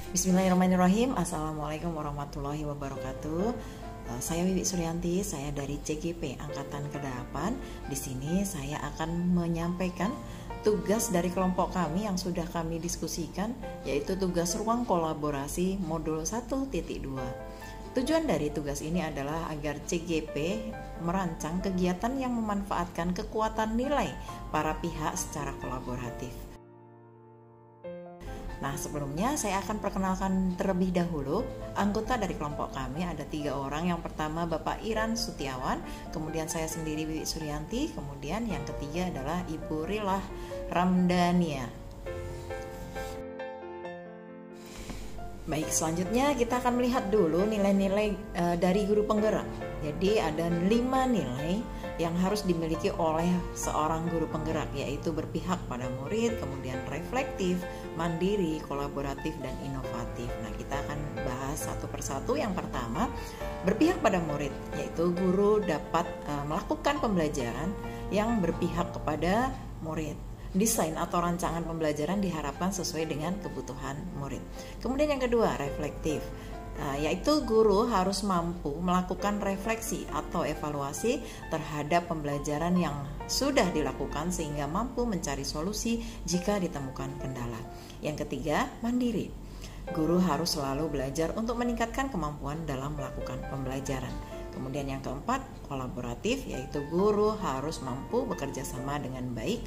Bismillahirrahmanirrahim. Assalamualaikum warahmatullahi wabarakatuh. Saya Wiwi Suryanti, saya dari CGP Angkatan ke-8. Di sini saya akan menyampaikan tugas dari kelompok kami yang sudah kami diskusikan, yaitu tugas ruang kolaborasi modul 1.2. Tujuan dari tugas ini adalah agar CGP merancang kegiatan yang memanfaatkan kekuatan nilai para pihak secara kolaboratif. Nah, sebelumnya saya akan perkenalkan terlebih dahulu anggota dari kelompok kami. Ada 3 orang. Yang pertama Bapak Iran Sutiawan, kemudian saya sendiri Wiwi Suryanti, kemudian yang ketiga adalah Ibu Rilah Ramdania. Baik, selanjutnya kita akan melihat dulu nilai-nilai dari guru penggerak. Jadi ada 5 nilai yang harus dimiliki oleh seorang guru penggerak, yaitu berpihak pada murid, kemudian reflektif, mandiri, kolaboratif, dan inovatif. Nah, kita akan bahas satu persatu. Yang pertama, berpihak pada murid, yaitu guru dapat melakukan pembelajaran yang berpihak kepada murid. Desain atau rancangan pembelajaran diharapkan sesuai dengan kebutuhan murid. Kemudian yang kedua, reflektif, yaitu guru harus mampu melakukan refleksi atau evaluasi terhadap pembelajaran yang sudah dilakukan sehingga mampu mencari solusi jika ditemukan kendala. Yang ketiga, mandiri. Guru harus selalu belajar untuk meningkatkan kemampuan dalam melakukan pembelajaran. Kemudian yang keempat, kolaboratif, yaitu guru harus mampu bekerja sama dengan baik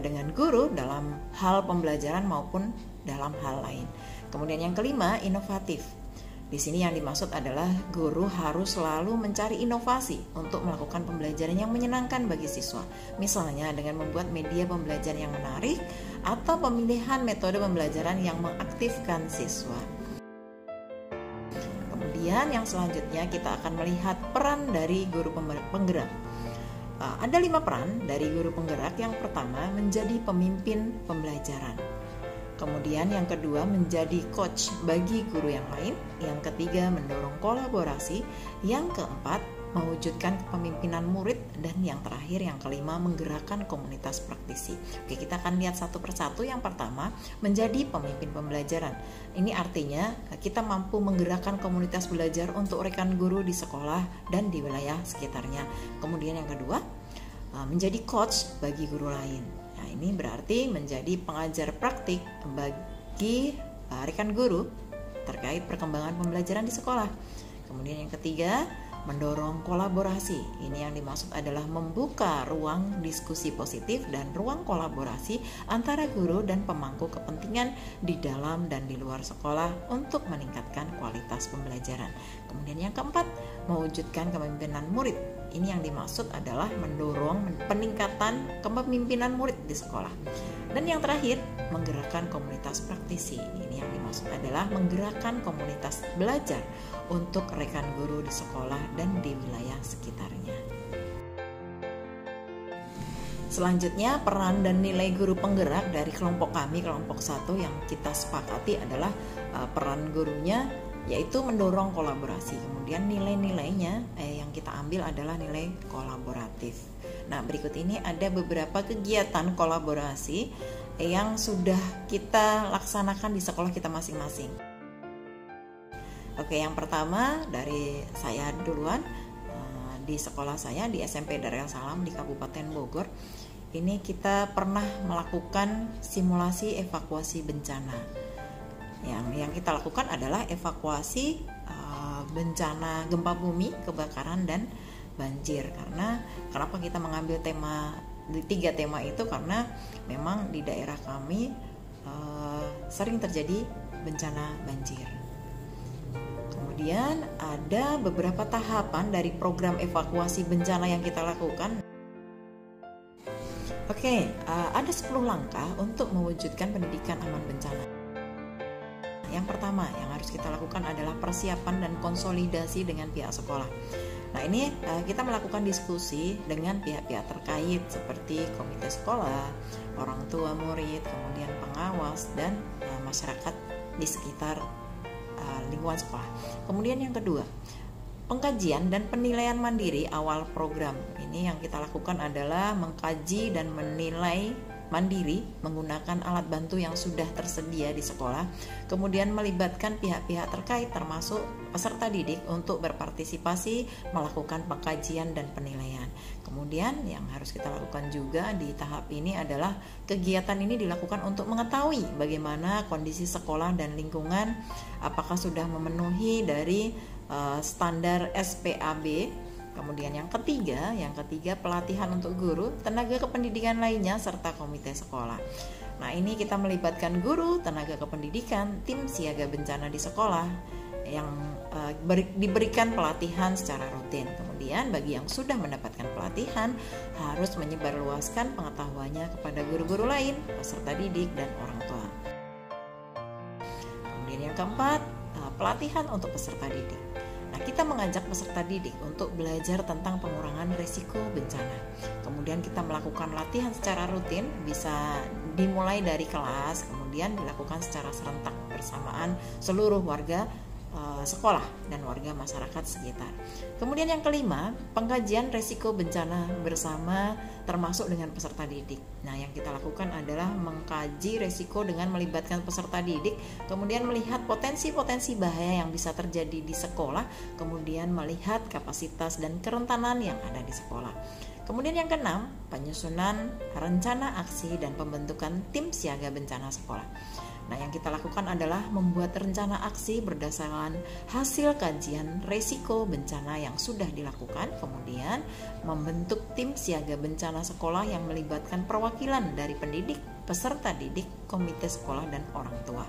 dengan guru dalam hal pembelajaran maupun dalam hal lain. Kemudian yang kelima, inovatif. Di sini yang dimaksud adalah guru harus selalu mencari inovasi untuk melakukan pembelajaran yang menyenangkan bagi siswa. Misalnya dengan membuat media pembelajaran yang menarik atau pemilihan metode pembelajaran yang mengaktifkan siswa. Kemudian yang selanjutnya kita akan melihat peran dari guru penggerak. Ada 5 peran dari guru penggerak. Yang pertama, menjadi pemimpin pembelajaran. Kemudian yang kedua, menjadi coach bagi guru yang lain. Yang ketiga, mendorong kolaborasi. Yang keempat, mewujudkan kepemimpinan murid. Dan yang terakhir, yang kelima, menggerakkan komunitas praktisi. Oke, kita akan lihat satu persatu. Yang pertama, menjadi pemimpin pembelajaran. Ini artinya kita mampu menggerakkan komunitas belajar untuk rekan guru di sekolah dan di wilayah sekitarnya. Kemudian yang kedua, menjadi coach bagi guru lain. Nah, ini berarti menjadi pengajar praktik bagi rekan guru terkait perkembangan pembelajaran di sekolah. Kemudian yang ketiga, mendorong kolaborasi. Ini yang dimaksud adalah membuka ruang diskusi positif dan ruang kolaborasi antara guru dan pemangku kepentingan di dalam dan di luar sekolah untuk meningkatkan kualitas pembelajaran. Kemudian yang keempat, mewujudkan kepemimpinan murid. Ini yang dimaksud adalah mendorong peningkatan kepemimpinan murid di sekolah. Dan yang terakhir, menggerakkan komunitas praktisi. Ini yang dimaksud adalah menggerakkan komunitas belajar untuk rekan guru di sekolah dan di wilayah sekitarnya. Selanjutnya, peran dan nilai guru penggerak dari kelompok kami, kelompok 1 yang kita sepakati adalah peran gurunya yaitu mendorong kolaborasi. Kemudian nilai-nilainya yang kita ambil adalah nilai kolaboratif. Nah, berikut ini ada beberapa kegiatan kolaborasi yang sudah kita laksanakan di sekolah kita masing-masing. Oke, yang pertama dari saya duluan. Di sekolah saya di SMP Darul Salam di Kabupaten Bogor, ini kita pernah melakukan simulasi evakuasi bencana. Yang kita lakukan adalah evakuasi bencana gempa bumi, kebakaran, dan banjir. Kenapa kita mengambil 3 tema itu? Karena memang di daerah kami sering terjadi bencana banjir. Kemudian ada beberapa tahapan dari program evakuasi bencana yang kita lakukan. Oke, ada 10 langkah untuk mewujudkan pendidikan aman bencana. Yang pertama yang harus kita lakukan adalah persiapan dan konsolidasi dengan pihak sekolah. Nah, ini kita melakukan diskusi dengan pihak-pihak terkait seperti komite sekolah, orang tua murid, kemudian pengawas, dan masyarakat di sekitar lingkungan sekolah. Kemudian yang kedua, pengkajian dan penilaian mandiri awal program. Ini yang kita lakukan adalah mengkaji dan menilai mandiri menggunakan alat bantu yang sudah tersedia di sekolah, kemudian melibatkan pihak-pihak terkait termasuk peserta didik untuk berpartisipasi melakukan pengkajian dan penilaian. Kemudian yang harus kita lakukan juga di tahap ini adalah kegiatan ini dilakukan untuk mengetahui bagaimana kondisi sekolah dan lingkungan, apakah sudah memenuhi dari standar SPAB. Kemudian yang ketiga pelatihan untuk guru, tenaga kependidikan lainnya serta komite sekolah. Nah, ini kita melibatkan guru, tenaga kependidikan, tim siaga bencana di sekolah yang diberikan pelatihan secara rutin. Kemudian bagi yang sudah mendapatkan pelatihan harus menyebarluaskan pengetahuannya kepada guru-guru lain, peserta didik dan orang tua. Kemudian yang keempat, pelatihan untuk peserta didik. Nah, kita mengajak peserta didik untuk belajar tentang pengurangan risiko bencana. Kemudian kita melakukan latihan secara rutin, bisa dimulai dari kelas, kemudian dilakukan secara serentak bersamaan seluruh warga sekolah dan warga masyarakat sekitar. Kemudian yang kelima, pengkajian risiko bencana bersama termasuk dengan peserta didik. Nah, yang kita lakukan adalah mengkaji risiko dengan melibatkan peserta didik, kemudian melihat potensi-potensi bahaya yang bisa terjadi di sekolah, kemudian melihat kapasitas dan kerentanan yang ada di sekolah. Kemudian yang keenam, penyusunan rencana aksi dan pembentukan tim siaga bencana sekolah. Nah, yang kita lakukan adalah membuat rencana aksi berdasarkan hasil kajian risiko bencana yang sudah dilakukan, kemudian membentuk tim siaga bencana sekolah yang melibatkan perwakilan dari pendidik, peserta didik, komite sekolah, dan orang tua.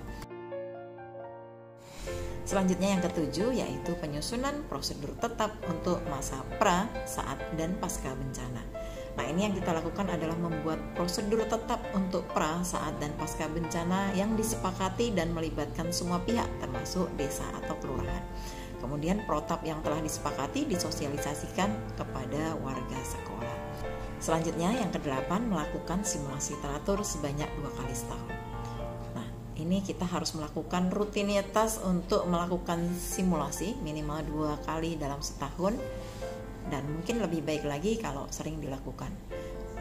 Selanjutnya yang ketujuh yaitu penyusunan prosedur tetap untuk masa pra, saat, dan pasca bencana. Nah, ini yang kita lakukan adalah membuat prosedur tetap untuk pra, saat, dan pasca bencana yang disepakati dan melibatkan semua pihak termasuk desa atau kelurahan. Kemudian protap yang telah disepakati disosialisasikan kepada warga sekolah. Selanjutnya yang kedelapan, melakukan simulasi teratur sebanyak 2 kali setahun. Nah, ini kita harus melakukan rutinitas untuk melakukan simulasi minimal 2 kali dalam setahun, dan mungkin lebih baik lagi kalau sering dilakukan.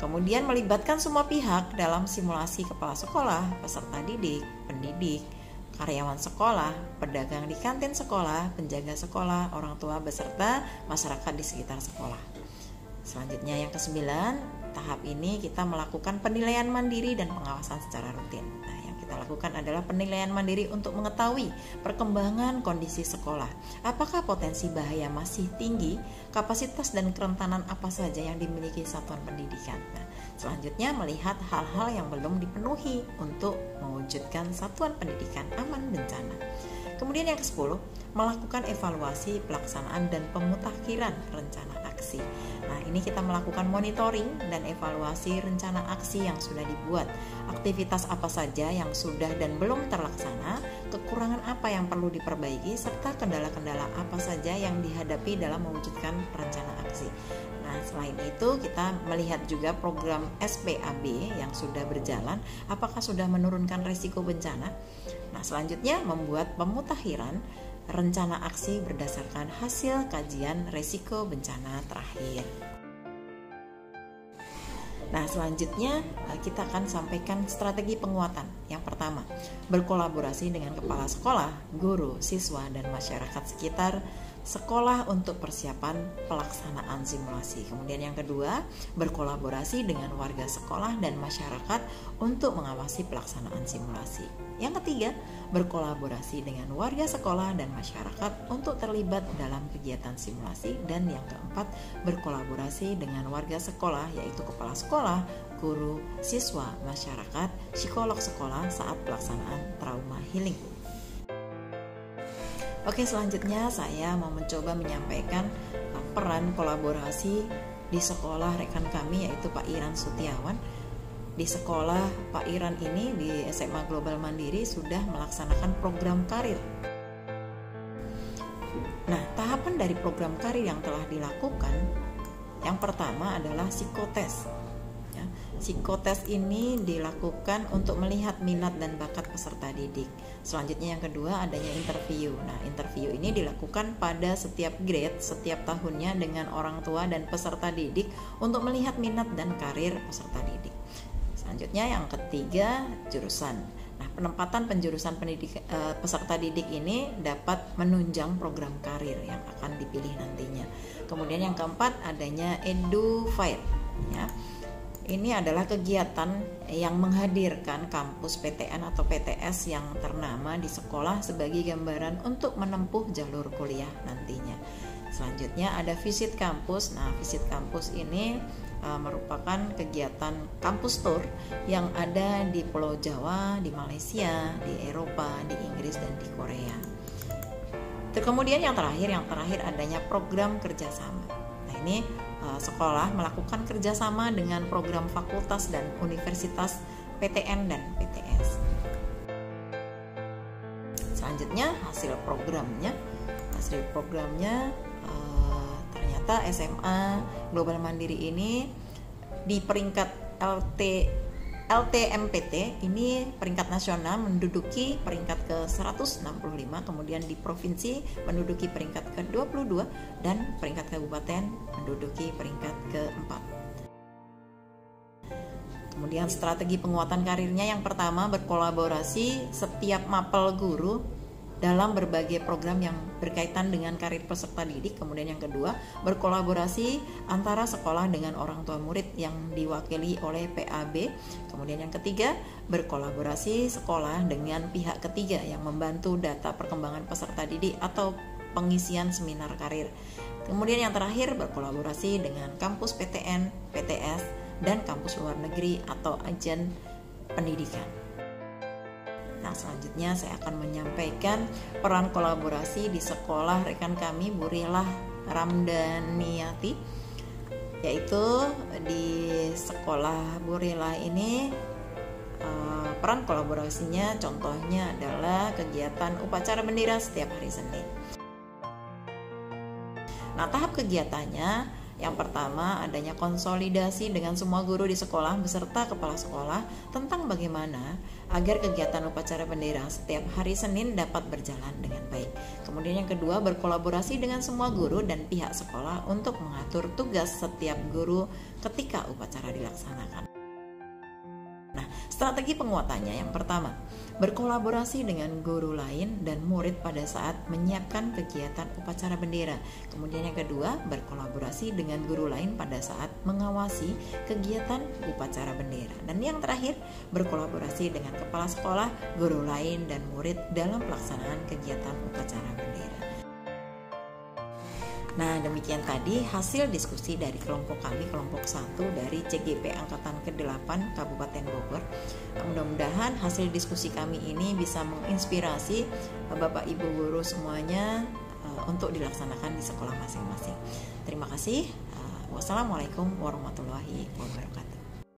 Kemudian melibatkan semua pihak dalam simulasi kepala sekolah, peserta didik, pendidik, karyawan sekolah, pedagang di kantin sekolah, penjaga sekolah, orang tua beserta masyarakat di sekitar sekolah. Selanjutnya yang ke-9, tahap ini kita melakukan penilaian mandiri dan pengawasan secara rutin. Nah, yang kita lakukan adalah penilaian mandiri untuk mengetahui perkembangan kondisi sekolah. Apakah potensi bahaya masih tinggi, kapasitas dan kerentanan apa saja yang dimiliki satuan pendidikan. Nah, selanjutnya melihat hal-hal yang belum dipenuhi untuk mewujudkan satuan pendidikan aman bencana. Kemudian yang ke-10, melakukan evaluasi pelaksanaan dan pemutakhiran rencana aksi. Nah, ini kita melakukan monitoring dan evaluasi rencana aksi yang sudah dibuat. Aktivitas apa saja yang sudah dan belum terlaksana, kekurangan apa yang perlu diperbaiki, serta kendala-kendala apa saja yang dihadapi dalam mewujudkan rencana aksi. Nah, selain itu kita melihat juga program SPAB yang sudah berjalan, apakah sudah menurunkan risiko bencana. Nah, selanjutnya membuat pemutakhiran rencana aksi berdasarkan hasil kajian risiko bencana terakhir. Nah, selanjutnya kita akan sampaikan strategi penguatan. Yang pertama, berkolaborasi dengan kepala sekolah, guru, siswa, dan masyarakat sekitar sekolah untuk persiapan pelaksanaan simulasi. Kemudian yang kedua, berkolaborasi dengan warga sekolah dan masyarakat untuk mengawasi pelaksanaan simulasi. Yang ketiga, berkolaborasi dengan warga sekolah dan masyarakat untuk terlibat dalam kegiatan simulasi. Dan yang keempat, berkolaborasi dengan warga sekolah yaitu kepala sekolah, guru, siswa, masyarakat, psikolog sekolah saat pelaksanaan trauma healing. Oke, selanjutnya saya mau mencoba menyampaikan peran kolaborasi di sekolah rekan kami yaitu Pak Iran Sutiawan. Di sekolah Pak Iran ini di SMA Global Mandiri sudah melaksanakan program karir. Nah, tahapan dari program karir yang telah dilakukan, yang pertama adalah psikotes. Psikotes ini dilakukan untuk melihat minat dan bakat peserta didik. Selanjutnya yang kedua adanya interview. Nah, interview ini dilakukan pada setiap grade, setiap tahunnya dengan orang tua dan peserta didik untuk melihat minat dan karir peserta didik. Selanjutnya yang ketiga, jurusan. Nah, penempatan penjurusan peserta didik ini dapat menunjang program karir yang akan dipilih nantinya. Kemudian yang keempat, adanya Edu Fair ya. Ini adalah kegiatan yang menghadirkan kampus PTN atau PTS yang ternama di sekolah sebagai gambaran untuk menempuh jalur kuliah nantinya. Selanjutnya ada visit kampus. Nah, visit kampus ini merupakan kegiatan kampus tour yang ada di Pulau Jawa, di Malaysia, di Eropa, di Inggris, dan di Korea. Kemudian yang terakhir adanya program kerjasama. Nah, ini sekolah melakukan kerjasama dengan program fakultas dan universitas PTN dan PTS. Selanjutnya hasil programnya ternyata SMA Global Mandiri ini di peringkat LTMPT ini peringkat nasional menduduki peringkat ke-165, kemudian di provinsi menduduki peringkat ke-22 dan peringkat kabupaten menduduki peringkat ke-4. Kemudian strategi penguatan karirnya yang pertama, berkolaborasi setiap mapel guru dalam berbagai program yang berkaitan dengan karir peserta didik. Kemudian yang kedua, berkolaborasi antara sekolah dengan orang tua murid yang diwakili oleh PAB. Kemudian yang ketiga, berkolaborasi sekolah dengan pihak ketiga yang membantu data perkembangan peserta didik atau pengisian seminar karir. Kemudian yang terakhir, berkolaborasi dengan kampus PTN, PTS, dan kampus luar negeri atau agen pendidikan. Nah, selanjutnya saya akan menyampaikan peran kolaborasi di sekolah rekan kami Bu Rihlah Ramdaniati, yaitu di sekolah Bu Rihlah ini peran kolaborasinya contohnya adalah kegiatan upacara bendera setiap hari Senin. Nah, tahap kegiatannya yang pertama, adanya konsolidasi dengan semua guru di sekolah beserta kepala sekolah tentang bagaimana agar kegiatan upacara bendera setiap hari Senin dapat berjalan dengan baik. Kemudian yang kedua, berkolaborasi dengan semua guru dan pihak sekolah untuk mengatur tugas setiap guru ketika upacara dilaksanakan. Nah, strategi penguatannya yang pertama, berkolaborasi dengan guru lain dan murid pada saat menyiapkan kegiatan upacara bendera. Kemudian yang kedua, berkolaborasi dengan guru lain pada saat mengawasi kegiatan upacara bendera. Dan yang terakhir, berkolaborasi dengan kepala sekolah, guru lain dan murid dalam pelaksanaan kegiatan upacara bendera. Nah, demikian tadi hasil diskusi dari kelompok kami, kelompok 1 dari CGP Angkatan ke-8 Kabupaten Bogor. Mudah-mudahan hasil diskusi kami ini bisa menginspirasi Bapak Ibu guru semuanya untuk dilaksanakan di sekolah masing-masing. Terima kasih. Wassalamualaikum warahmatullahi wabarakatuh.